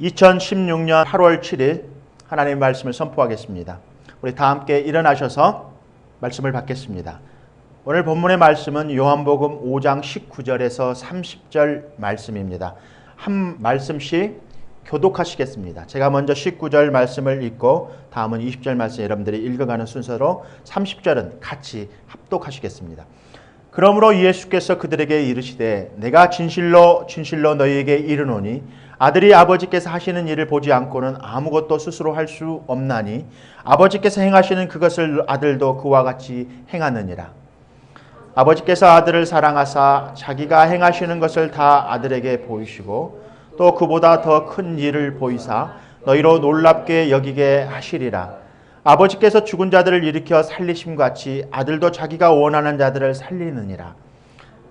2016년 8월 7일 하나님의 말씀을 선포하겠습니다. 우리 다 함께 일어나셔서 말씀을 받겠습니다. 오늘 본문의 말씀은 요한복음 5장 19절에서 30절 말씀입니다. 한 말씀씩 교독하시겠습니다. 제가 먼저 19절 말씀을 읽고 다음은 20절 말씀 여러분들이 읽어가는 순서로 30절은 같이 합독하시겠습니다. 그러므로 예수께서 그들에게 이르시되 내가 진실로 진실로 너희에게 이르노니 아들이 아버지께서 하시는 일을 보지 않고는 아무것도 스스로 할 수 없나니 아버지께서 행하시는 그것을 아들도 그와 같이 행하느니라. 아버지께서 아들을 사랑하사 자기가 행하시는 것을 다 아들에게 보이시고 또 그보다 더 큰 일을 보이사 너희로 놀랍게 여기게 하시리라. 아버지께서 죽은 자들을 일으켜 살리심같이 아들도 자기가 원하는 자들을 살리느니라.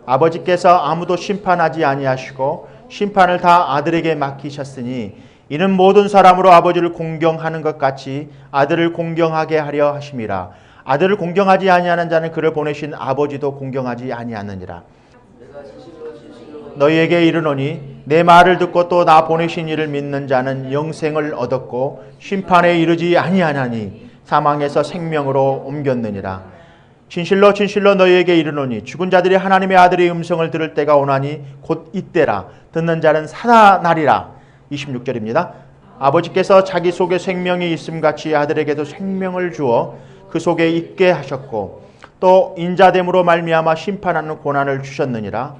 아버지께서 아무도 심판하지 아니하시고 심판을 다 아들에게 맡기셨으니 이는 모든 사람으로 아버지를 공경하는 것 같이 아들을 공경하게 하려 하심이라. 아들을 공경하지 아니하는 자는 그를 보내신 아버지도 공경하지 아니하느니라. 너희에게 이르노니 내 말을 듣고 또 나 보내신 이를 믿는 자는 영생을 얻었고 심판에 이르지 아니하나니 사망에서 생명으로 옮겼느니라. 진실로 진실로 너희에게 이르노니 죽은 자들이 하나님의 아들의 음성을 들을 때가 오나니 곧 이때라. 듣는 자는 살아나리라. 26절입니다. 아버지께서 자기 속에 생명이 있음같이 아들에게도 생명을 주어 그 속에 있게 하셨고 또 인자됨으로 말미암아 심판하는 고난을 주셨느니라.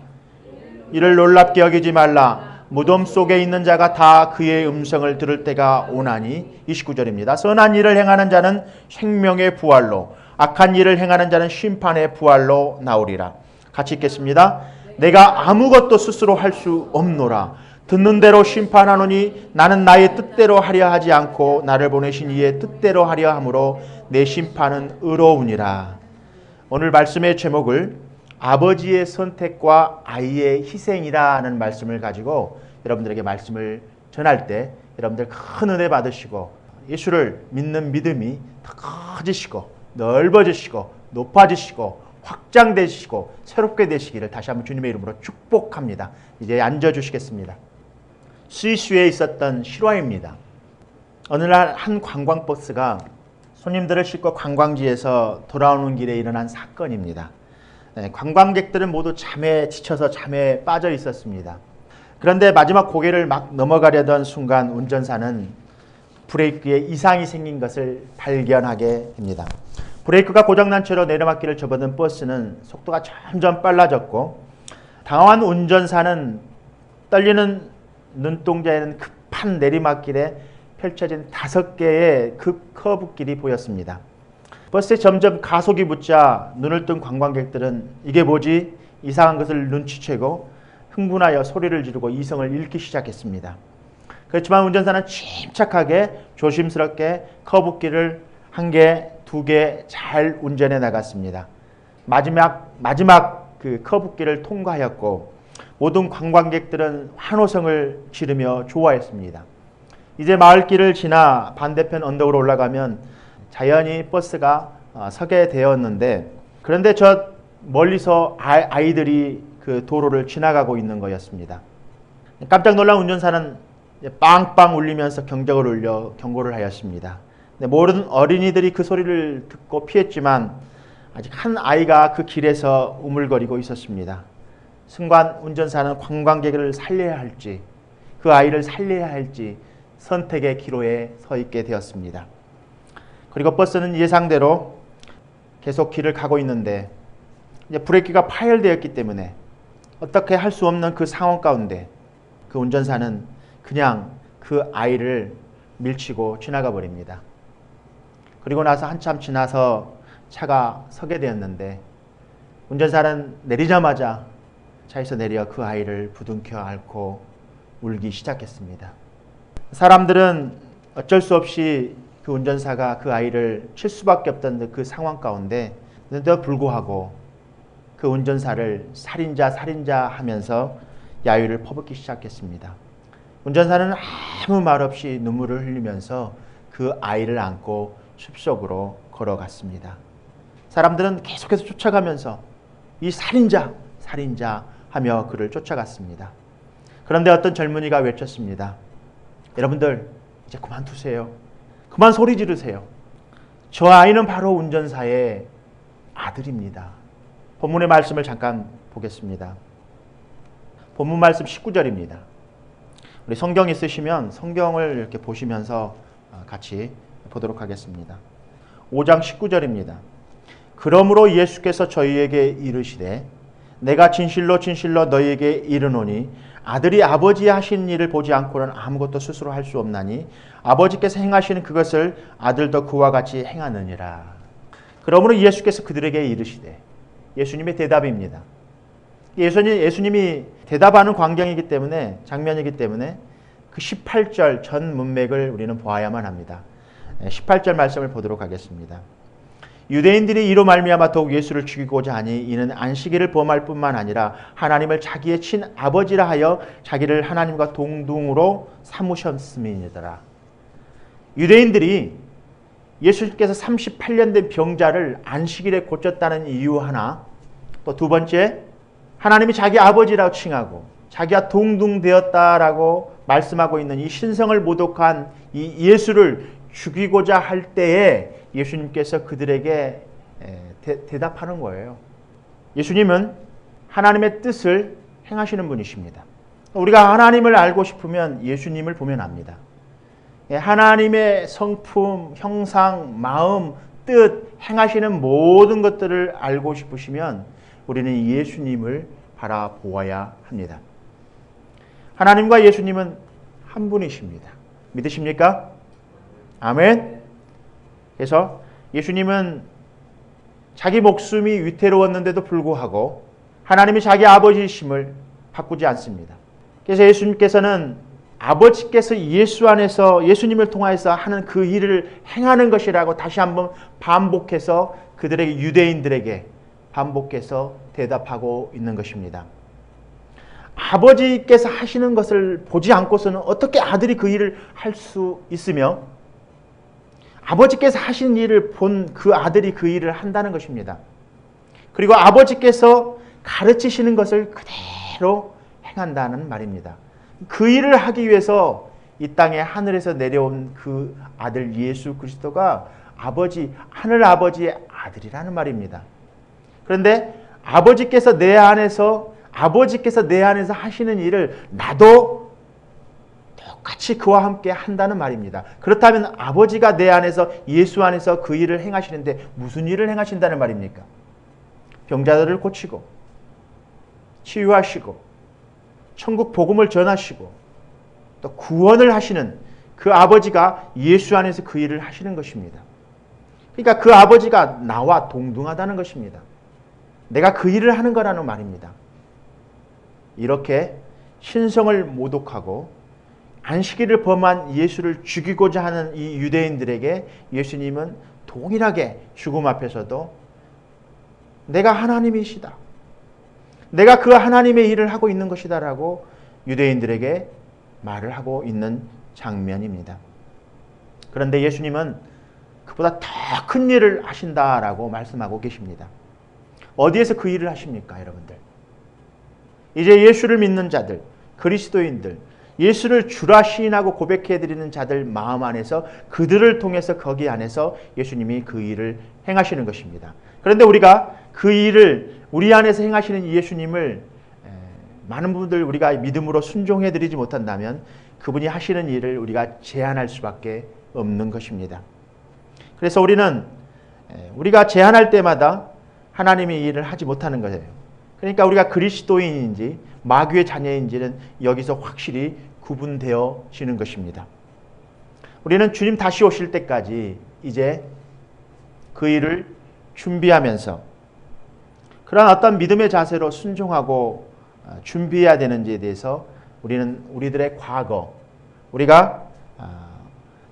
이를 놀랍게 여기지 말라. 무덤 속에 있는 자가 다 그의 음성을 들을 때가 오나니. 29절입니다. 선한 일을 행하는 자는 생명의 부활로 악한 일을 행하는 자는 심판의 부활로 나오리라. 같이 읽겠습니다. 내가 아무것도 스스로 할 수 없노라. 듣는 대로 심판하노니 나는 나의 뜻대로 하려 하지 않고 나를 보내신 이의 뜻대로 하려 함으로 내 심판은 의로우니라. 오늘 말씀의 제목을 아버지의 선택과 아이의 희생이라는 말씀을 가지고 여러분들에게 말씀을 전할 때 여러분들 큰 은혜 받으시고 예수를 믿는 믿음이 더 커지시고 넓어지시고 높아지시고 확장되시고 새롭게 되시기를 다시 한번 주님의 이름으로 축복합니다. 이제 앉아주시겠습니다. 스위스에 있었던 실화입니다. 어느 날 한 관광버스가 손님들을 싣고 관광지에서 돌아오는 길에 일어난 사건입니다. 관광객들은 모두 잠에 지쳐서 잠에 빠져 있었습니다. 그런데 마지막 고개를 막 넘어가려던 순간 운전사는 브레이크에 이상이 생긴 것을 발견하게 됩니다. 브레이크가 고장난 채로 내리막길을 접어든 버스는 속도가 점점 빨라졌고 당황한 운전사는 떨리는 눈동자에는 급한 내리막길에 펼쳐진 5개의 급 커브길이 보였습니다. 버스에 점점 가속이 붙자 눈을 뜬 관광객들은 이게 뭐지? 이상한 것을 눈치채고 흥분하여 소리를 지르고 이성을 잃기 시작했습니다. 그렇지만 운전사는 침착하게 조심스럽게 커브길을 1개, 2개 잘 운전해 나갔습니다. 마지막 그 커브길을 통과하였고 모든 관광객들은 환호성을 지르며 좋아했습니다. 이제 마을길을 지나 반대편 언덕으로 올라가면 자연히 버스가 서게 되었는데 그런데 저 멀리서 아이들이 그 도로를 지나가고 있는 거였습니다. 깜짝 놀란 운전사는 빵빵 울리면서 경고를 하였습니다. 모르는 어린이들이 그 소리를 듣고 피했지만 아직 한 아이가 그 길에서 우물거리고 있었습니다. 순간 운전사는 관광객을 살려야 할지 그 아이를 살려야 할지 선택의 기로에 서 있게 되었습니다. 그리고 버스는 예상대로 계속 길을 가고 있는데 이제 브레이크가 파열되었기 때문에 어떻게 할 수 없는 그 상황 가운데 그 운전사는 그냥 그 아이를 밀치고 지나가 버립니다. 그리고 나서 한참 지나서 차가 서게 되었는데 운전사는 내리자마자 차에서 내려 그 아이를 부둥켜 안고 울기 시작했습니다. 사람들은 어쩔 수 없이 그 운전사가 그 아이를 칠 수밖에 없던 그 상황 가운데 그런데도 불구하고 그 운전사를 살인자 하면서 야유를 퍼붓기 시작했습니다. 운전사는 아무 말 없이 눈물을 흘리면서 그 아이를 안고 숲속으로 걸어갔습니다. 사람들은 계속해서 쫓아가면서 이 살인자 하며 그를 쫓아갔습니다. 그런데 어떤 젊은이가 외쳤습니다. 여러분들 이제 그만두세요. 그만 소리 지르세요. 저 아이는 바로 운전사의 아들입니다. 본문의 말씀을 잠깐 보겠습니다. 본문 말씀 19절입니다. 우리 성경 있으시면 성경을 이렇게 보시면서 같이 보도록 하겠습니다. 5장 19절입니다. 그러므로 예수께서 저희에게 이르시되 내가 진실로 진실로 너희에게 이르노니 아들이 아버지 하신 일을 보지 않고는 아무것도 스스로 할 수 없나니 아버지께서 행하시는 그것을 아들도 그와 같이 행하느니라. 그러므로 예수께서 그들에게 이르시되, 예수님의 대답입니다. 예수님이 대답하는 광경이기 때문에, 장면이기 때문에 그 18절 전 문맥을 우리는 보아야만 합니다. 18절 말씀을 보도록 하겠습니다. 유대인들이 이로 말미암아 더욱 예수를 죽이고자 하니 이는 안식일을 범할 뿐만 아니라 하나님을 자기의 친아버지라 하여 자기를 하나님과 동등으로 삼으셨음이니더라. 유대인들이 예수님께서 38년 된 병자를 안식일에 고쳤다는 이유 하나, 또 두 번째, 하나님이 자기 아버지라고 칭하고 자기와 동등되었다라고 말씀하고 있는 이 신성을 모독한 이 예수를 죽이고자 할 때에 예수님께서 그들에게 대답하는 거예요. 예수님은 하나님의 뜻을 행하시는 분이십니다. 우리가 하나님을 알고 싶으면 예수님을 보면 압니다. 하나님의 성품, 형상, 마음, 뜻, 행하시는 모든 것들을 알고 싶으시면 우리는 예수님을 바라보아야 합니다. 하나님과 예수님은 한 분이십니다. 믿으십니까? 아멘. 그래서 예수님은 자기 목숨이 위태로웠는데도 불구하고 하나님이 자기 아버지이심을 바꾸지 않습니다. 그래서 예수님께서는 아버지께서 예수 안에서 예수님을 통하여서 하는 그 일을 행하는 것이라고 다시 한번 반복해서 그들에게, 유대인들에게 반복해서 대답하고 있는 것입니다. 아버지께서 하시는 것을 보지 않고서는 어떻게 아들이 그 일을 할 수 있으며 아버지께서 하신 일을 본 그 아들이 그 일을 한다는 것입니다. 그리고 아버지께서 가르치시는 것을 그대로 행한다는 말입니다. 그 일을 하기 위해서 이 땅에 하늘에서 내려온 그 아들 예수 그리스도가 아버지, 하늘 아버지의 아들이라는 말입니다. 그런데 아버지께서 내 안에서 하시는 일을 나도 똑같이 그와 함께 한다는 말입니다. 그렇다면 아버지가 내 안에서, 예수 안에서 그 일을 행하시는데 무슨 일을 행하신다는 말입니까? 병자들을 고치고 치유하시고 천국 복음을 전하시고 또 구원을 하시는 그 아버지가 예수 안에서 그 일을 하시는 것입니다. 그러니까 그 아버지가 나와 동등하다는 것입니다. 내가 그 일을 하는 거라는 말입니다. 이렇게 신성을 모독하고 안식일을 범한 예수를 죽이고자 하는 이 유대인들에게 예수님은 동일하게 죽음 앞에서도 내가 하나님이시다, 내가 그 하나님의 일을 하고 있는 것이다 라고 유대인들에게 말을 하고 있는 장면입니다. 그런데 예수님은 그보다 더 큰 일을 하신다라고 말씀하고 계십니다. 어디에서 그 일을 하십니까, 여러분들? 이제 예수를 믿는 자들, 그리스도인들, 예수를 주라 시인하고 고백해드리는 자들 마음 안에서, 그들을 통해서 거기 안에서 예수님이 그 일을 행하시는 것입니다. 그런데 우리가 그 일을 우리 안에서 행하시는 예수님을 많은 분들 우리가 믿음으로 순종해드리지 못한다면 그분이 하시는 일을 우리가 제한할 수밖에 없는 것입니다. 그래서 우리가 제한할 때마다 하나님의 일을 하지 못하는 거예요. 그러니까 우리가 그리스도인인지 마귀의 자녀인지는 여기서 확실히 구분되어지는 것입니다. 우리는 주님 다시 오실 때까지 이제 그 일을 준비하면서 그런 어떤 믿음의 자세로 순종하고 준비해야 되는지에 대해서 우리는 우리들의 과거, 우리가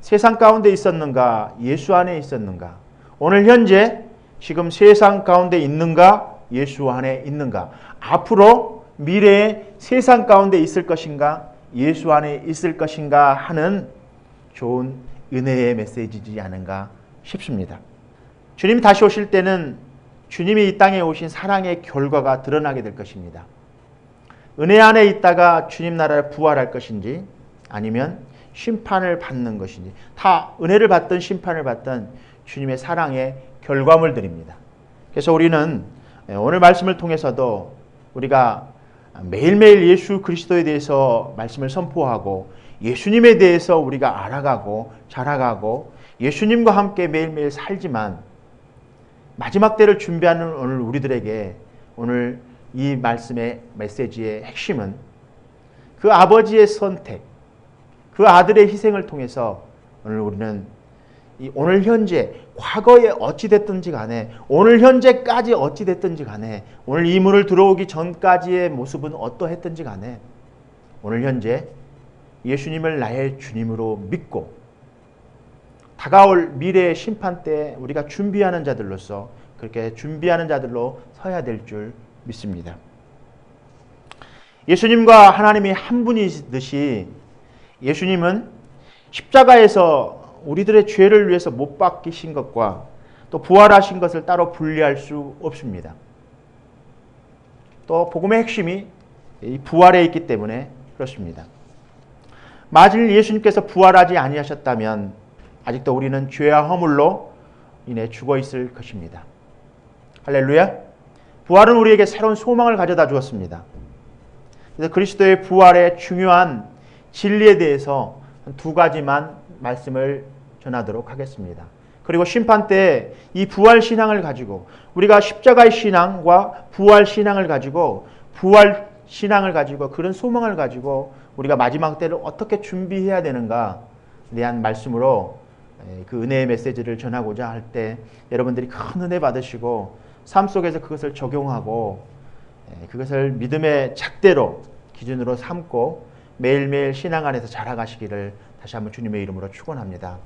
세상 가운데 있었는가, 예수 안에 있었는가, 오늘 현재 지금 세상 가운데 있는가, 예수 안에 있는가, 앞으로 미래에 세상 가운데 있을 것인가, 예수 안에 있을 것인가 하는 좋은 은혜의 메시지이지 않은가 싶습니다. 주님이 다시 오실 때는 주님이 이 땅에 오신 사랑의 결과가 드러나게 될 것입니다. 은혜 안에 있다가 주님 나라를 부활할 것인지, 아니면 심판을 받는 것이니 다 은혜를 받든 심판을 받든 주님의 사랑의 결과물들입니다. 그래서 우리는 오늘 말씀을 통해서도 우리가 매일매일 예수 그리스도에 대해서 말씀을 선포하고 예수님에 대해서 우리가 알아가고 자라가고 예수님과 함께 매일매일 살지만 마지막 때를 준비하는 오늘 우리들에게 오늘 이 말씀의 메시지의 핵심은 그 아버지의 선택, 그 아들의 희생을 통해서 오늘 우리는 오늘 현재, 과거에 어찌됐든지 간에 오늘 현재까지 어찌됐든지 간에 오늘 이 문을 들어오기 전까지의 모습은 어떠했든지 간에 오늘 현재 예수님을 나의 주님으로 믿고 다가올 미래의 심판 때 우리가 준비하는 자들로서 그렇게 준비하는 자들로 서야 될 줄 믿습니다. 예수님과 하나님이 한 분이듯이 예수님은 십자가에서 우리들의 죄를 위해서 못 박히신 것과 또 부활하신 것을 따로 분리할 수 없습니다. 또 복음의 핵심이 이 부활에 있기 때문에 그렇습니다. 만일 예수님께서 부활하지 아니하셨다면 아직도 우리는 죄와 허물로 인해 죽어 있을 것입니다. 할렐루야. 부활은 우리에게 새로운 소망을 가져다 주었습니다. 그래서 그리스도의 부활의 중요한 진리에 대해서 두 가지만 말씀을 전하도록 하겠습니다. 그리고 심판 때 이 부활 신앙을 가지고 우리가 십자가의 신앙과 부활 신앙을 가지고 그런 소망을 가지고 우리가 마지막 때를 어떻게 준비해야 되는가에 대한 말씀으로 그 은혜의 메시지를 전하고자 할 때 여러분들이 큰 은혜 받으시고 삶 속에서 그것을 적용하고 그것을 믿음의 잣대로 기준으로 삼고 매일매일 신앙 안에서 자라가시기를 다시 한번 주님의 이름으로 축원합니다.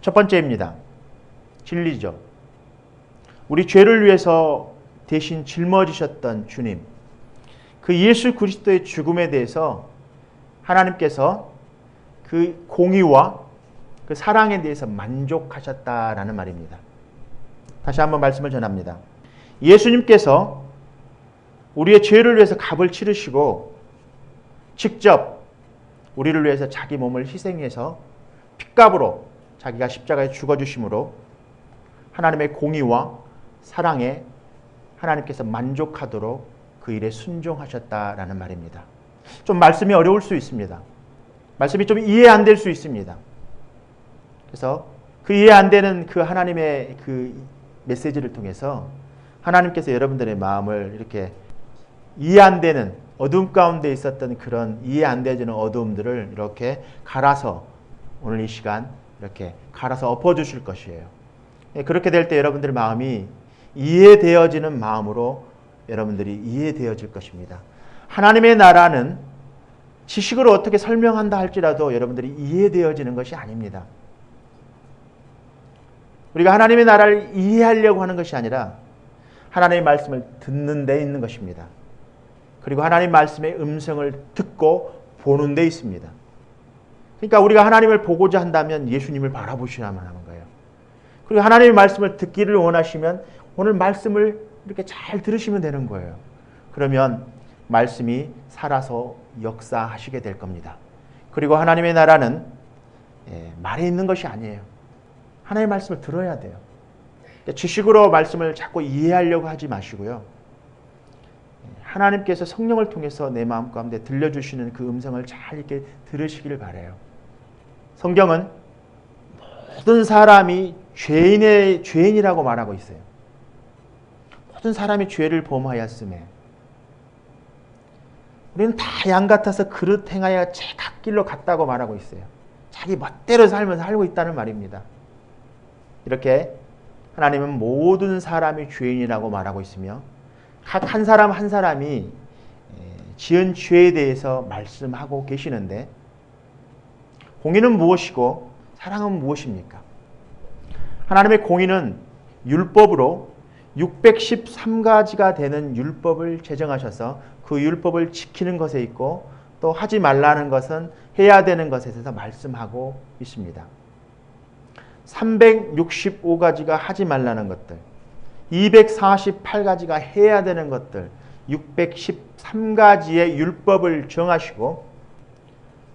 첫 번째입니다. 진리죠. 우리 죄를 위해서 대신 짊어지셨던 주님, 그 예수 그리스도의 죽음에 대해서 하나님께서 그 공의와 그 사랑에 대해서 만족하셨다라는 말입니다. 다시 한번 말씀을 전합니다. 예수님께서 우리의 죄를 위해서 값을 치르시고 직접 우리를 위해서 자기 몸을 희생해서 핏값으로 자기가 십자가에 죽어주심으로 하나님의 공의와 사랑에 하나님께서 만족하도록 그 일에 순종하셨다라는 말입니다. 좀 말씀이 어려울 수 있습니다. 말씀이 좀 이해 안 될 수 있습니다. 그래서 그 이해 안 되는 그 하나님의 그 메시지를 통해서 하나님께서 여러분들의 마음을 이렇게 이해 안 되는 어둠 가운데 있었던 그런 이해 안 되지는 어두움들을 이렇게 갈아서 오늘 이 시간 이렇게 갈아서 엎어주실 것이에요. 그렇게 될 때 여러분들의 마음이 이해되어지는 마음으로 여러분들이 이해되어질 것입니다. 하나님의 나라는 지식으로 어떻게 설명한다 할지라도 여러분들이 이해되어지는 것이 아닙니다. 우리가 하나님의 나라를 이해하려고 하는 것이 아니라 하나님의 말씀을 듣는 데 있는 것입니다. 그리고 하나님 말씀의 음성을 듣고 보는 데 있습니다. 그러니까 우리가 하나님을 보고자 한다면 예수님을 바라보시야만 하는 거예요. 그리고 하나님의 말씀을 듣기를 원하시면 오늘 말씀을 이렇게 잘 들으시면 되는 거예요. 그러면 말씀이 살아서 역사하시게 될 겁니다. 그리고 하나님의 나라는 말에 있는 것이 아니에요. 하나님의 말씀을 들어야 돼요. 지식으로 말씀을 자꾸 이해하려고 하지 마시고요. 하나님께서 성령을 통해서 내 마음 가운데 들려주시는 그 음성을 잘 이렇게 들으시길 바라요. 성경은 모든 사람이 죄인이라고 말하고 있어요. 모든 사람이 죄를 범하였음에 우리는 다 양 같아서 그릇 행하여 제 갓길로 갔다고 말하고 있어요. 자기 멋대로 살면서 살고 있다는 말입니다. 이렇게 하나님은 모든 사람이 죄인이라고 말하고 있으며 각 한 사람 한 사람이 지은 죄에 대해서 말씀하고 계시는데 공의는 무엇이고 사랑은 무엇입니까? 하나님의 공의는 율법으로 613가지가 되는 율법을 제정하셔서 그 율법을 지키는 것에 있고 또 하지 말라는 것은 해야 되는 것에 대해서 말씀하고 있습니다. 365가지가 하지 말라는 것들, 248가지가 해야 되는 것들, 613가지의 율법을 정하시고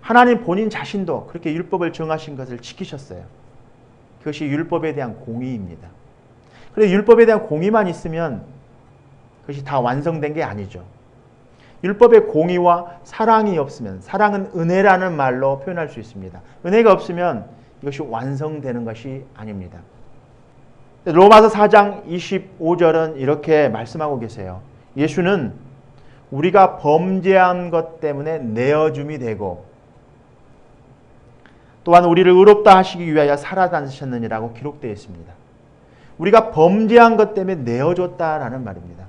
하나님 본인 자신도 그렇게 율법을 정하신 것을 지키셨어요. 그것이 율법에 대한 공의입니다. 그런데 율법에 대한 공의만 있으면 그것이 다 완성된 게 아니죠. 율법의 공의와 사랑이 없으면, 사랑은 은혜라는 말로 표현할 수 있습니다. 은혜가 없으면 이것이 완성되는 것이 아닙니다. 로마서 4장 25절은 이렇게 말씀하고 계세요. 예수는 우리가 범죄한 것 때문에 내어줌이 되고 또한 우리를 의롭다 하시기 위하여 살아나셨느니라고 기록되어 있습니다. 우리가 범죄한 것 때문에 내어줬다라는 말입니다.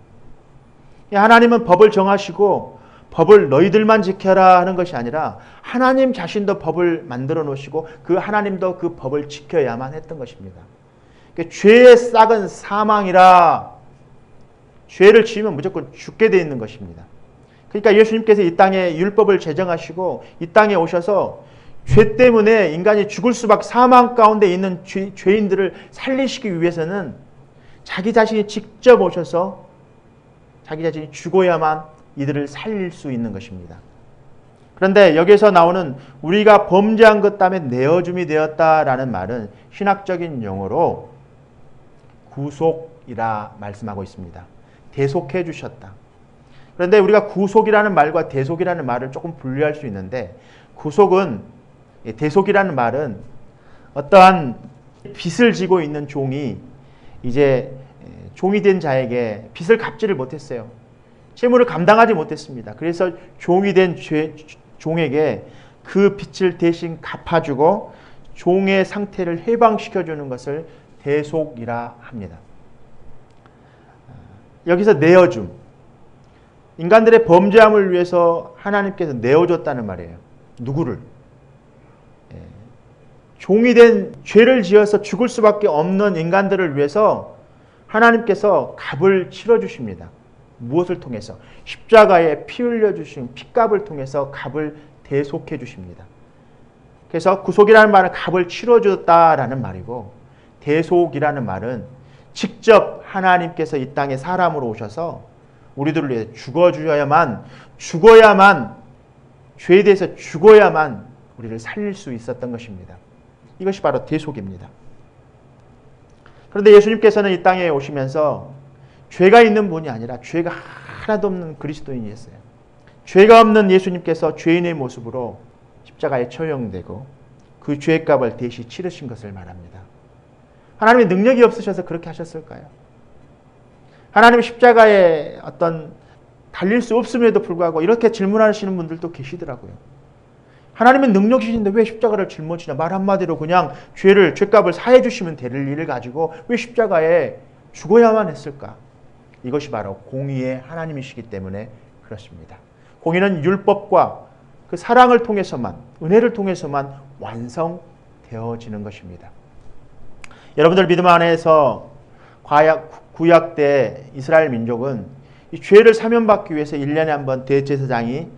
하나님은 법을 정하시고 법을 너희들만 지켜라 하는 것이 아니라 하나님 자신도 법을 만들어 놓으시고 그 하나님도 그 법을 지켜야만 했던 것입니다. 죄의 싹은 사망이라, 죄를 지으면 무조건 죽게 되어 있는 것입니다. 그러니까 예수님께서 이 땅에 율법을 제정하시고 이 땅에 오셔서 죄 때문에 인간이 죽을 수밖에, 사망 가운데 있는 죄인들을 살리시기 위해서는 자기 자신이 직접 오셔서 자기 자신이 죽어야만 이들을 살릴 수 있는 것입니다. 그런데 여기에서 나오는 우리가 범죄한 것 때문에 내어줌이 되었다라는 말은 신학적인 용어로 구속이라 말씀하고 있습니다. 대속해 주셨다. 그런데 우리가 구속이라는 말과 대속이라는 말을 조금 분류할 수 있는데, 구속은, 대속이라는 말은 어떠한 빚을 지고 있는 종이 이제 종이 된 자에게 빚을 갚지를 못했어요. 채무를 감당하지 못했습니다. 그래서 종이 된 종에게 그 빚을 대신 갚아주고 종의 상태를 해방시켜주는 것을 대속이라 합니다. 여기서 내어줌, 인간들의 범죄함을 위해서 하나님께서 내어줬다는 말이에요. 누구를? 종이 된, 죄를 지어서 죽을 수밖에 없는 인간들을 위해서 하나님께서 값을 치러주십니다. 무엇을 통해서? 십자가에 피 흘려주신 피값을 통해서 값을 대속해 주십니다. 그래서 구속이라는 말은 값을 치러줬다라는 말이고, 대속이라는 말은 직접 하나님께서 이 땅에 사람으로 오셔서 우리들을 위해 죽어야만, 죄에 대해서 죽어야만 우리를 살릴 수 있었던 것입니다. 이것이 바로 대속입니다. 그런데 예수님께서는 이 땅에 오시면서 죄가 있는 분이 아니라 죄가 하나도 없는 그리스도인이었어요. 죄가 없는 예수님께서 죄인의 모습으로 십자가에 처형되고 그 죄값을 대신 치르신 것을 말합니다. 하나님의 능력이 없으셔서 그렇게 하셨을까요? 하나님 십자가에 어떤 달릴 수 없음에도 불구하고 이렇게 질문하시는 분들도 계시더라고요. 하나님은 능력이신데 왜 십자가를 짊어지냐? 말 한마디로 그냥 죄값을 사해 주시면 될 일을 가지고 왜 십자가에 죽어야만 했을까? 이것이 바로 공의의 하나님이시기 때문에 그렇습니다. 공의는 율법과 그 사랑을 통해서만, 은혜를 통해서만 완성되어지는 것입니다. 여러분들 믿음 안에서 구약 때 이스라엘 민족은 이 죄를 사면받기 위해서 1년에 한 번 대제사장이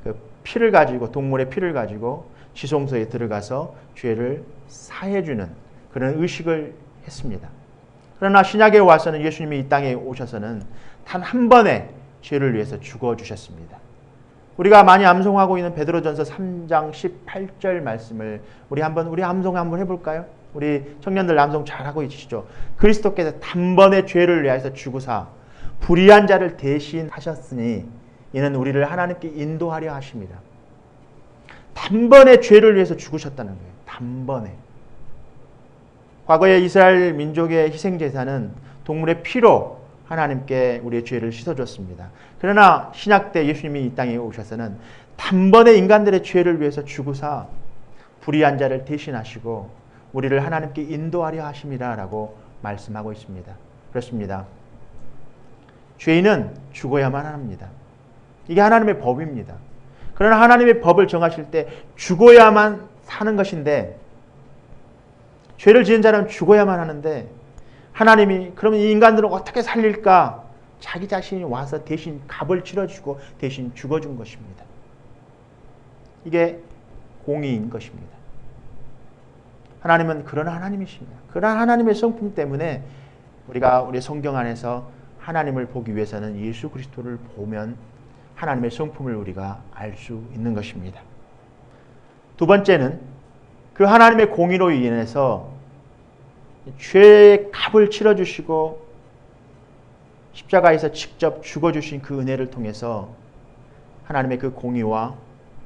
그 피를 가지고, 동물의 피를 가지고 지성소에 들어가서 죄를 사해주는 그런 의식을 했습니다. 그러나 신약에 와서는 예수님이 이 땅에 오셔서는 단 한 번의 죄를 위해서 죽어주셨습니다. 우리가 많이 암송하고 있는 베드로전서 3장 18절 말씀을 우리 암송 한번 해볼까요? 우리 청년들 암송 잘하고 계시죠? 그리스도께서 단번에 죄를 위하여서 죽으사 불의한 자를 대신하셨으니 이는 우리를 하나님께 인도하려 하십니다. 단번에 죄를 위해서 죽으셨다는 거예요. 단번에. 과거에 이스라엘 민족의 희생제사는 동물의 피로 하나님께 우리의 죄를 씻어줬습니다. 그러나 신약 때 예수님이 이 땅에 오셔서는 단번에 인간들의 죄를 위해서 죽으사 불의한 자를 대신하시고 우리를 하나님께 인도하려 하심이라라고 말씀하고 있습니다. 그렇습니다. 죄인은 죽어야만 합니다. 이게 하나님의 법입니다. 그러나 하나님의 법을 정하실 때 죽어야만 사는 것인데, 죄를 지은 자는 죽어야만 하는데 하나님이 그러면 이 인간들은 어떻게 살릴까? 자기 자신이 와서 대신 값을 치러주고 대신 죽어준 것입니다. 이게 공의인 것입니다. 하나님은 그런 하나님이십니다. 그런 하나님의 성품 때문에 우리가 우리 성경 안에서 하나님을 보기 위해서는 예수 그리스도를 보면 하나님의 성품을 우리가 알 수 있는 것입니다. 두 번째는 그 하나님의 공의로 인해서 죄의 값을 치러주시고 십자가에서 직접 죽어주신 그 은혜를 통해서 하나님의 그 공의와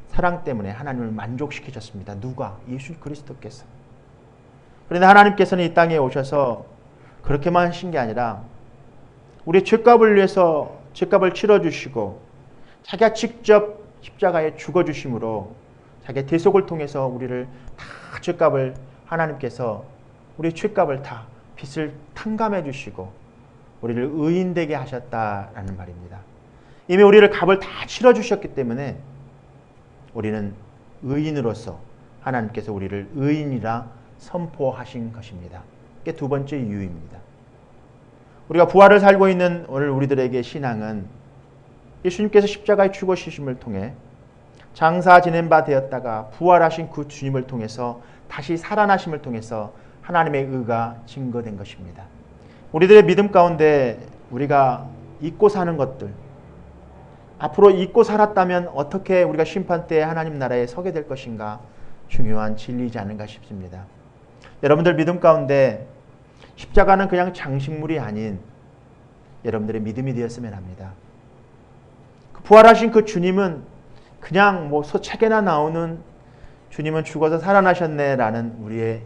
사랑 때문에 하나님을 만족시키셨습니다. 누가? 예수 그리스도께서. 그런데 하나님께서는 이 땅에 오셔서 그렇게만 하신 게 아니라 우리의 죄값을 위해서 죄값을 치러주시고 자기가 직접 십자가에 죽어주심으로 자기의 대속을 통해서 우리를 다 죄값을 하나님께서 우리의 죄값을 다 빚을 탕감해 주시고 우리를 의인되게 하셨다라는 말입니다. 이미 우리를 값을 다 치러주셨기 때문에 우리는 의인으로서 하나님께서 우리를 의인이라 선포하신 것입니다. 이게 두 번째 이유입니다. 우리가 부활을 살고 있는 오늘 우리들에게 신앙은 예수님께서 십자가에 죽으심을 통해 장사 지낸 바 되었다가 부활하신 그 주님을 통해서 다시 살아나심을 통해서 하나님의 의가 증거된 것입니다. 우리들의 믿음 가운데 우리가 잊고 사는 것들, 앞으로 잊고 살았다면 어떻게 우리가 심판때에 하나님 나라에 서게 될 것인가 중요한 진리이지 않은가 싶습니다. 여러분들 믿음 가운데 십자가는 그냥 장식물이 아닌 여러분들의 믿음이 되었으면 합니다. 부활하신 그 주님은 그냥 책에나 나오는 주님은 죽어서 살아나셨네라는 우리의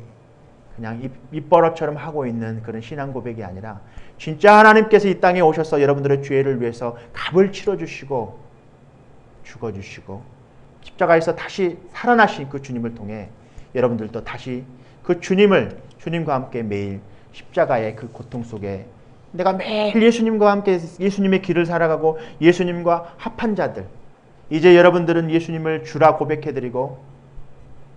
그냥 입버릇처럼 하고 있는 그런 신앙 고백이 아니라 진짜 하나님께서 이 땅에 오셔서 여러분들의 죄를 위해서 값을 치러주시고 죽어주시고 십자가에서 다시 살아나신 그 주님을 통해 여러분들도 다시 그 주님과 함께 매일 십자가의 그 고통 속에 내가 매일 예수님과 함께 예수님의 길을 살아가고 예수님과 합한 자들, 이제 여러분들은 예수님을 주라 고백해드리고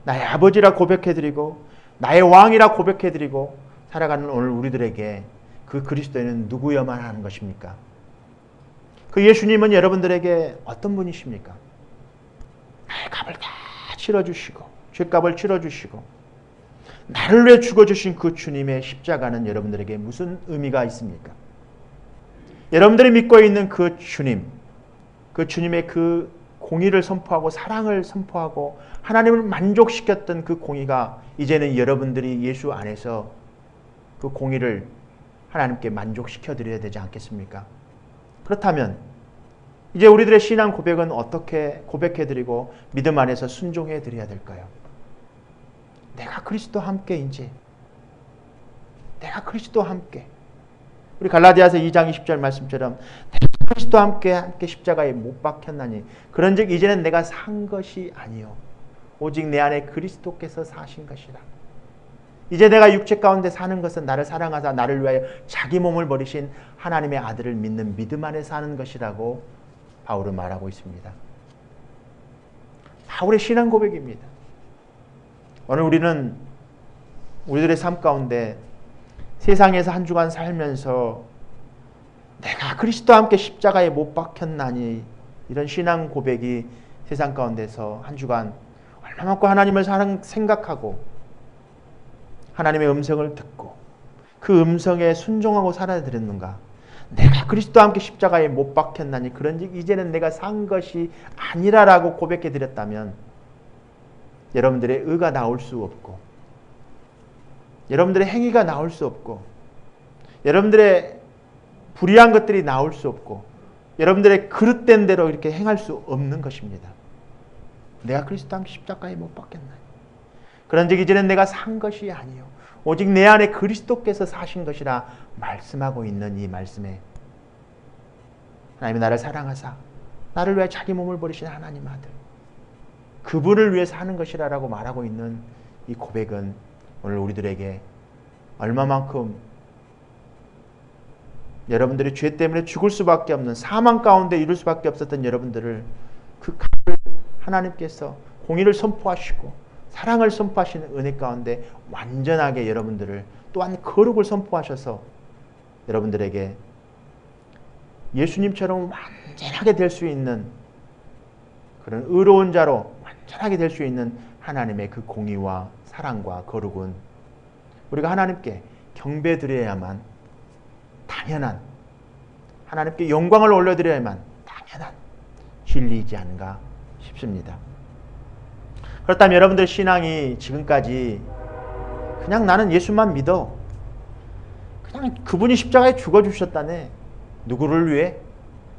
나의 아버지라 고백해드리고 나의 왕이라 고백해드리고 살아가는 오늘 우리들에게 그 그리스도인은 누구여만 하는 것입니까? 그 예수님은 여러분들에게 어떤 분이십니까? 나의 값을 다 치러주시고 죄값을 치러주시고 나를 위해 죽어주신 그 주님의 십자가는 여러분들에게 무슨 의미가 있습니까? 여러분들이 믿고 있는 그 주님, 그 주님의 그 공의를 선포하고 사랑을 선포하고 하나님을 만족시켰던 그 공의가 이제는 여러분들이 예수 안에서 그 공의를 하나님께 만족시켜 드려야 되지 않겠습니까? 그렇다면 이제 우리들의 신앙 고백은 어떻게 고백해 드리고 믿음 안에서 순종해 드려야 될까요? 내가 그리스도와 함께인지, 내가 그리스도와 함께, 우리 갈라디아서 2장 20절 말씀처럼 내가 그리스도와 함께 십자가에 못 박혔나니 그런즉 이제는 내가 산 것이 아니요 오직 내 안에 그리스도께서 사신 것이라. 이제 내가 육체 가운데 사는 것은 나를 사랑하사 나를 위하여 자기 몸을 버리신 하나님의 아들을 믿는 믿음 안에 사는 것이라고 바울은 말하고 있습니다. 바울의 신앙 고백입니다. 오늘 우리는 우리들의 삶 가운데 세상에서 한 주간 살면서 내가 그리스도와 함께 십자가에 못 박혔나니 이런 신앙 고백이 세상 가운데서 한 주간 얼마만큼 하나님을 생각하고 하나님의 음성을 듣고 그 음성에 순종하고 살아야 되는가? 내가 그리스도와 함께 십자가에 못 박혔나니 그런즉 이제는 내가 산 것이 아니라라고 고백해 드렸다면 여러분들의 의가 나올 수 없고 여러분들의 행위가 나올 수 없고 여러분들의 불의한 것들이 나올 수 없고 여러분들의 그릇된 대로 이렇게 행할 수 없는 것입니다. 내가 그리스도와 함께 십자가에 못 박혔나니 그런즉 이제는 내가 산 것이 아니요 오직 내 안에 그리스도께서 사신 것이라 말씀하고 있는 이 말씀에 하나님이 나를 사랑하사 나를 위해 자기 몸을 버리신 하나님 아들 그분을 위해서 하는 것이라고 말하고 있는 이 고백은 오늘 우리들에게 얼마만큼 여러분들이 죄 때문에 죽을 수밖에 없는 사망 가운데 이룰 수밖에 없었던 여러분들을 그 값을 하나님께서 공의를 선포하시고 사랑을 선포하시는 은혜 가운데 완전하게 여러분들을 또한 거룩을 선포하셔서 여러분들에게 예수님처럼 완전하게 될 수 있는 그런 의로운 자로 완전하게 될 수 있는 하나님의 그 공의와 사랑과 거룩은 우리가 하나님께 경배드려야만 당연한 하나님께 영광을 올려드려야만 당연한 진리이지 않은가 싶습니다. 그렇다면 여러분들 신앙이 지금까지 그냥 나는 예수만 믿어, 그냥 그분이 십자가에 죽어주셨다네, 누구를 위해?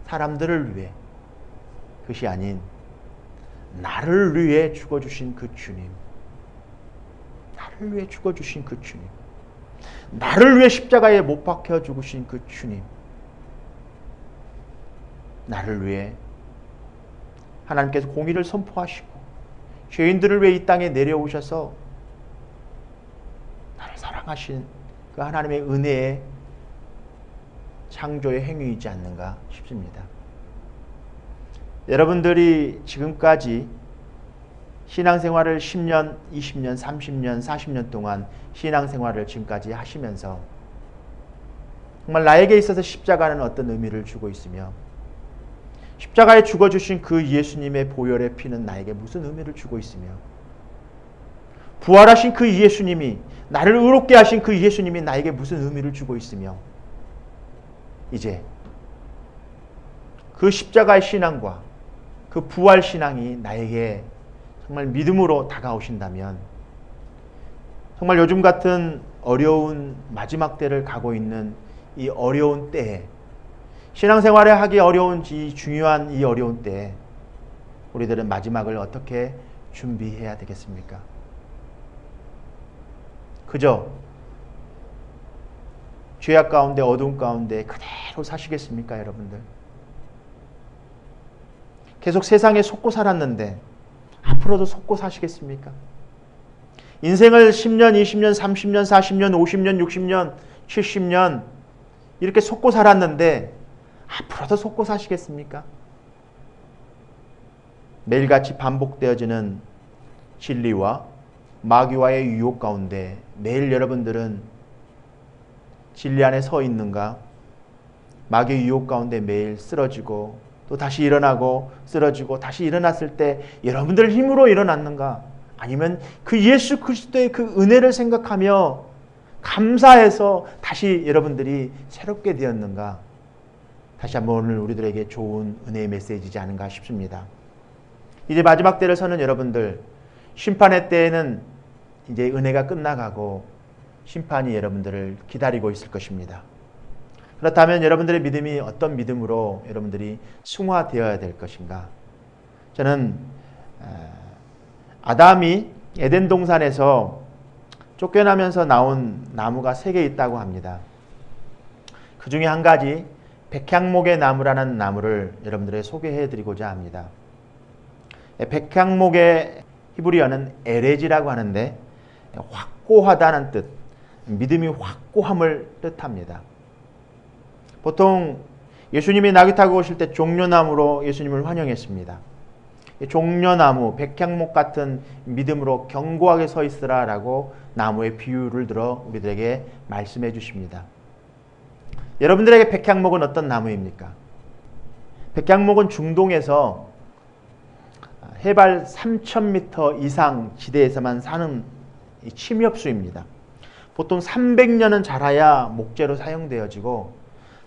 사람들을 위해. 그것이 아닌 나를 위해 죽어주신 그 주님, 나를 위해 죽어주신 그 주님, 나를 위해 십자가에 못 박혀 죽으신 그 주님, 나를 위해 하나님께서 공의를 선포하시고 죄인들을 위해 이 땅에 내려오셔서 나를 사랑하신 그 하나님의 은혜의 창조의 행위이지 않는가 싶습니다. 여러분들이 지금까지 신앙생활을 10년, 20년, 30년, 40년 동안 신앙생활을 지금까지 하시면서 정말 나에게 있어서 십자가는 어떤 의미를 주고 있으며, 십자가에 죽어주신 그 예수님의 보혈의 피는 나에게 무슨 의미를 주고 있으며, 부활하신 그 예수님이, 나를 의롭게 하신 그 예수님이 나에게 무슨 의미를 주고 있으며, 이제 그 십자가의 신앙과 그 부활 신앙이 나에게 정말 믿음으로 다가오신다면, 정말 요즘 같은 어려운 마지막 때를 가고 있는 이 어려운 때에, 신앙생활에 하기 어려운 이 중요한 이 어려운 때에 우리들은 마지막을 어떻게 준비해야 되겠습니까? 그저 죄악 가운데, 어두운 가운데 그대로 사시겠습니까, 여러분들? 계속 세상에 속고 살았는데 앞으로도 속고 사시겠습니까? 인생을 10년, 20년, 30년, 40년, 50년, 60년, 70년 이렇게 속고 살았는데 앞으로도 속고 사시겠습니까? 매일같이 반복되어지는 진리와 마귀와의 유혹 가운데 매일 여러분들은 진리 안에 서 있는가? 마귀의 유혹 가운데 매일 쓰러지고 또 다시 일어나고 쓰러지고 다시 일어났을 때 여러분들 힘으로 일어났는가? 아니면 그 예수 그리스도의 그 은혜를 생각하며 감사해서 다시 여러분들이 새롭게 되었는가? 다시 한번 오늘 우리들에게 좋은 은혜의 메시지지 않은가 싶습니다. 이제 마지막 때를 서는 여러분들, 심판의 때에는 이제 은혜가 끝나가고 심판이 여러분들을 기다리고 있을 것입니다. 그렇다면 여러분들의 믿음이 어떤 믿음으로 여러분들이 승화되어야 될 것인가? 저는 아담이 에덴 동산에서 쫓겨나면서 나온 나무가 3개 있다고 합니다. 그 중에 한 가지 백향목의 나무라는 나무를 여러분들에게 소개해드리고자 합니다. 백향목의 히브리어는 에레지라고 하는데 확고하다는 뜻, 믿음이 확고함을 뜻합니다. 보통 예수님이 나귀 타고 오실 때 종려나무로 예수님을 환영했습니다. 종려나무, 백향목 같은 믿음으로 견고하게 서 있으라라고 나무의 비유를 들어 우리들에게 말씀해 주십니다. 여러분들에게 백향목은 어떤 나무입니까? 백향목은 중동에서 해발 3,000m 이상 지대에서만 사는 침엽수입니다. 보통 300년은 자라야 목재로 사용되어지고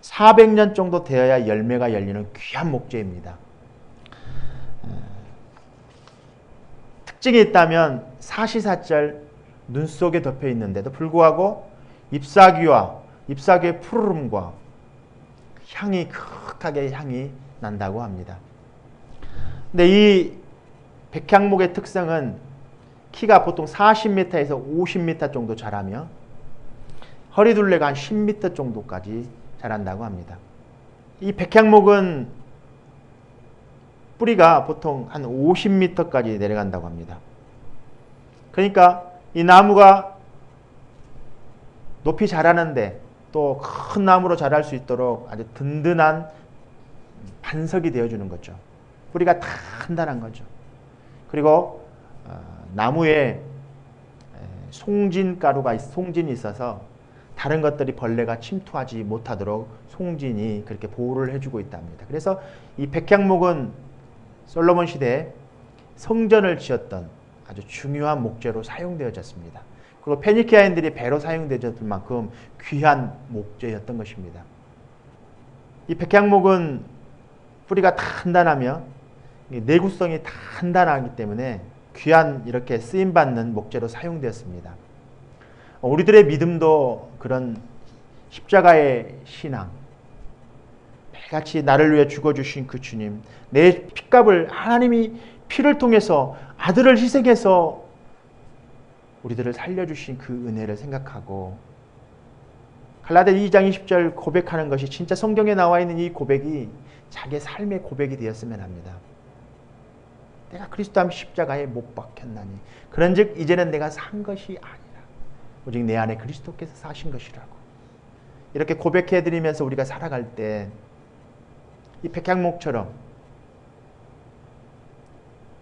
400년 정도 되어야 열매가 열리는 귀한 목재입니다. 특징이 있다면 사시사철 눈 속에 덮여 있는데도 불구하고 잎사귀의 푸르름과 향이 그윽하게 향이 난다고 합니다. 근데 이 백향목의 특성은 키가 보통 40m에서 50m 정도 자라며 허리둘레가 한 10m 정도까지 자란다고 합니다. 이 백향목은 뿌리가 보통 한 50m까지 내려간다고 합니다. 그러니까 이 나무가 높이 자라는데 또 큰 나무로 자랄 수 있도록 아주 든든한 반석이 되어주는 거죠. 뿌리가 단단한 거죠. 그리고 나무에 송진이 있어서 다른 것들이 벌레가 침투하지 못하도록 송진이 그렇게 보호를 해주고 있답니다. 그래서 이 백향목은 솔로몬 시대에 성전을 지었던 아주 중요한 목재로 사용되어졌습니다. 그리고 페니키아인들이 배로 사용되었을 만큼 귀한 목재였던 것입니다. 이 백향목은 뿌리가 단단하며 내구성이 단단하기 때문에 귀한 이렇게 쓰임받는 목재로 사용되었습니다. 우리들의 믿음도 그런 십자가의 신앙, 매일같이 나를 위해 죽어주신 그 주님, 내 핏값을 하나님이 피를 통해서 아들을 희생해서 우리들을 살려주신 그 은혜를 생각하고 갈라디아 2장 20절 고백하는 것이 진짜 성경에 나와 있는 이 고백이 자기의 삶의 고백이 되었으면 합니다. 내가 그리스도 앞 십자가에 못 박혔나니 그런즉 이제는 내가 산 것이 아니라 오직 내 안에 그리스도께서 사신 것이라고 이렇게 고백해드리면서 우리가 살아갈 때 이 백향목처럼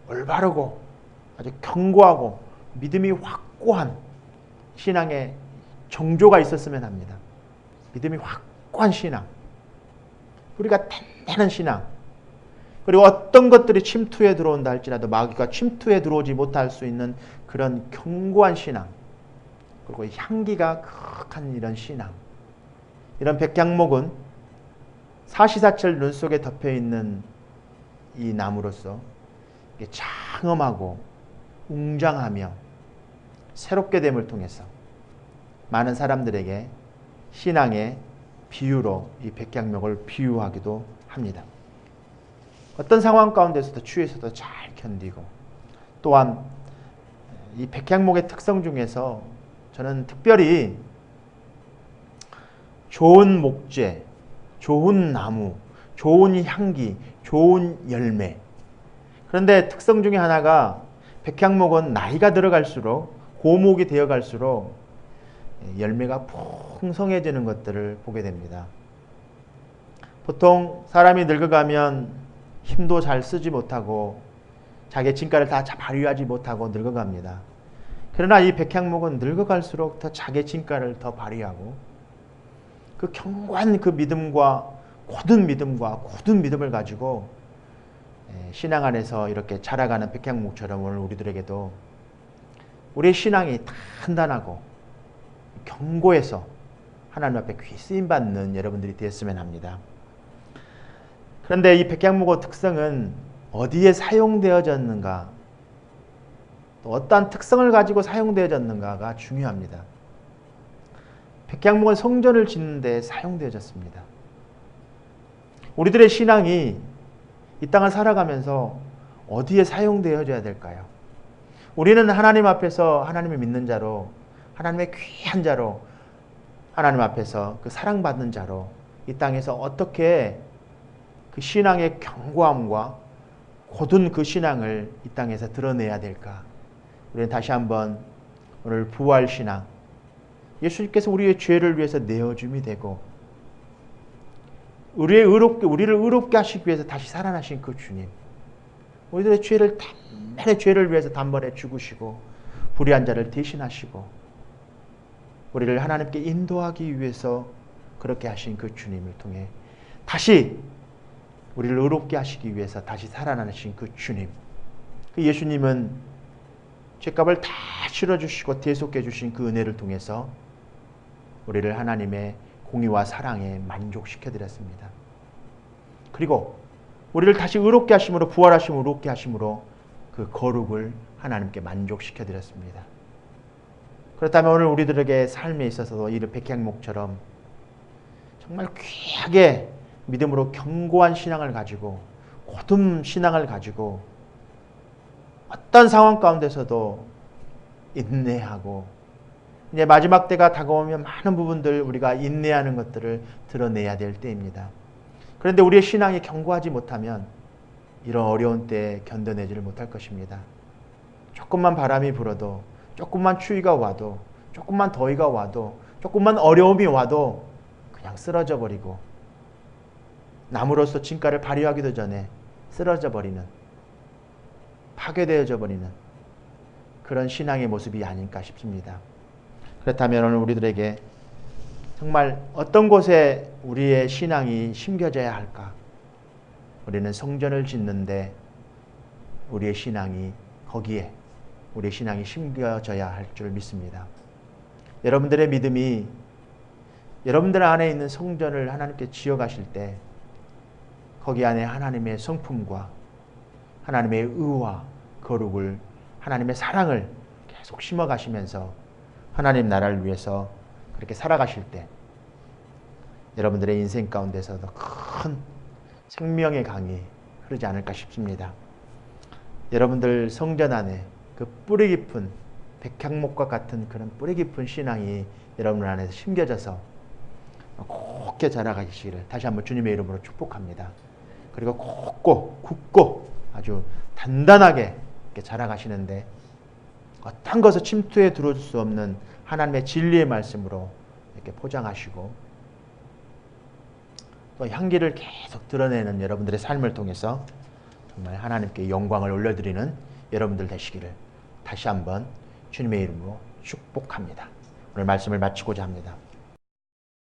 올바르고 아주 견고하고 믿음이 확고한 신앙의 정조가 있었으면 합니다. 믿음이 확고한 신앙, 우리가 단단한 신앙, 그리고 어떤 것들이 침투해 들어온다 할지라도 마귀가 침투해 들어오지 못할 수 있는 그런 견고한 신앙, 그리고 향기가 극한 이런 신앙. 이런 백향목은 사시사철 눈 속에 덮여있는 이 나무로서 장엄하고 웅장하며 새롭게 됨을 통해서 많은 사람들에게 신앙의 비유로 이 백향목을 비유하기도 합니다. 어떤 상황 가운데서도 추위에서도 잘 견디고, 또한 이 백향목의 특성 중에서 저는 특별히 좋은 목재, 좋은 나무, 좋은 향기, 좋은 열매. 그런데 특성 중에 하나가 백향목은 나이가 들어갈수록, 고목이 되어갈수록 열매가 풍성해지는 것들을 보게 됩니다. 보통 사람이 늙어가면 힘도 잘 쓰지 못하고 자기의 진가를 다 발휘하지 못하고 늙어갑니다. 그러나 이 백향목은 늙어갈수록 더 자기의 진가를 더 발휘하고 그 견고한 그 믿음과 굳은 믿음을 가지고 신앙 안에서 이렇게 자라가는 백향목처럼 오늘 우리들에게도 우리의 신앙이 단단하고 견고해서 하나님 앞에 귀 쓰임받는 여러분들이 되었으면 합니다. 그런데 이 백향목의 특성은 어디에 사용되어졌는가, 또 어떠한 특성을 가지고 사용되어졌는가가 중요합니다. 백향목은 성전을 짓는 데 사용되어졌습니다. 우리들의 신앙이 이 땅을 살아가면서 어디에 사용되어져야 될까요? 우리는 하나님 앞에서 하나님을 믿는 자로, 하나님의 귀한 자로, 하나님 앞에서 그 사랑받는 자로 이 땅에서 어떻게 그 신앙의 견고함과 곧은 그 신앙을 이 땅에서 드러내야 될까? 우리는 다시 한번 오늘 부활신앙, 예수님께서 우리의 죄를 위해서 내어줌이 되고 우리를 의롭게 하시기 위해서 다시 살아나신 그 주님, 우리들의 단번에 죄를 위해서 단번에 죽으시고 불의한 자를 대신하시고 우리를 하나님께 인도하기 위해서 그렇게 하신 그 주님을 통해 다시 우리를 의롭게 하시기 위해서 다시 살아나신 그 주님, 그 예수님은 죄값을 다 치러주시고 대속해 주신 그 은혜를 통해서 우리를 하나님의 공의와 사랑에 만족시켜드렸습니다. 그리고 우리를 다시 의롭게 하심으로, 부활하심으로, 의롭게 하심으로 그 거룩을 하나님께 만족시켜드렸습니다. 그렇다면 오늘 우리들에게 삶에 있어서도 이 백향목처럼 정말 귀하게 믿음으로 견고한 신앙을 가지고, 곧은 신앙을 가지고 어떤 상황 가운데서도 인내하고, 이제 마지막 때가 다가오면 많은 부분들 우리가 인내하는 것들을 드러내야 될 때입니다. 그런데 우리의 신앙이 견고하지 못하면 이런 어려운 때에 견뎌내지를 못할 것입니다. 조금만 바람이 불어도, 조금만 추위가 와도, 조금만 더위가 와도, 조금만 어려움이 와도 그냥 쓰러져 버리고 나무로서 진가를 발휘하기도 전에 쓰러져 버리는, 파괴되어져 버리는 그런 신앙의 모습이 아닐까 싶습니다. 그렇다면 오늘 우리들에게 정말 어떤 곳에 우리의 신앙이 심겨져야 할까? 우리는 성전을 짓는데 우리의 신앙이 거기에 우리의 신앙이 심겨져야 할 줄 믿습니다. 여러분들의 믿음이 여러분들 안에 있는 성전을 하나님께 지어가실 때 거기 안에 하나님의 성품과 하나님의 의와 거룩을 하나님의 사랑을 계속 심어가시면서 하나님 나라를 위해서 그렇게 살아가실 때 여러분들의 인생 가운데서도 큰 생명의 강이 흐르지 않을까 싶습니다. 여러분들 성전 안에 그 뿌리 깊은 백향목과 같은 그런 뿌리 깊은 신앙이 여러분 안에서 심겨져서 곱게 자라가시기를 다시 한번 주님의 이름으로 축복합니다. 그리고 굳고 아주 단단하게 이렇게 자라가시는데 어떤 것을 침투해 들어올 수 없는 하나님의 진리의 말씀으로 이렇게 포장하시고 또 향기를 계속 드러내는 여러분들의 삶을 통해서 정말 하나님께 영광을 올려드리는 여러분들 되시기를 다시 한번 주님의 이름으로 축복합니다. 오늘 말씀을 마치고자 합니다.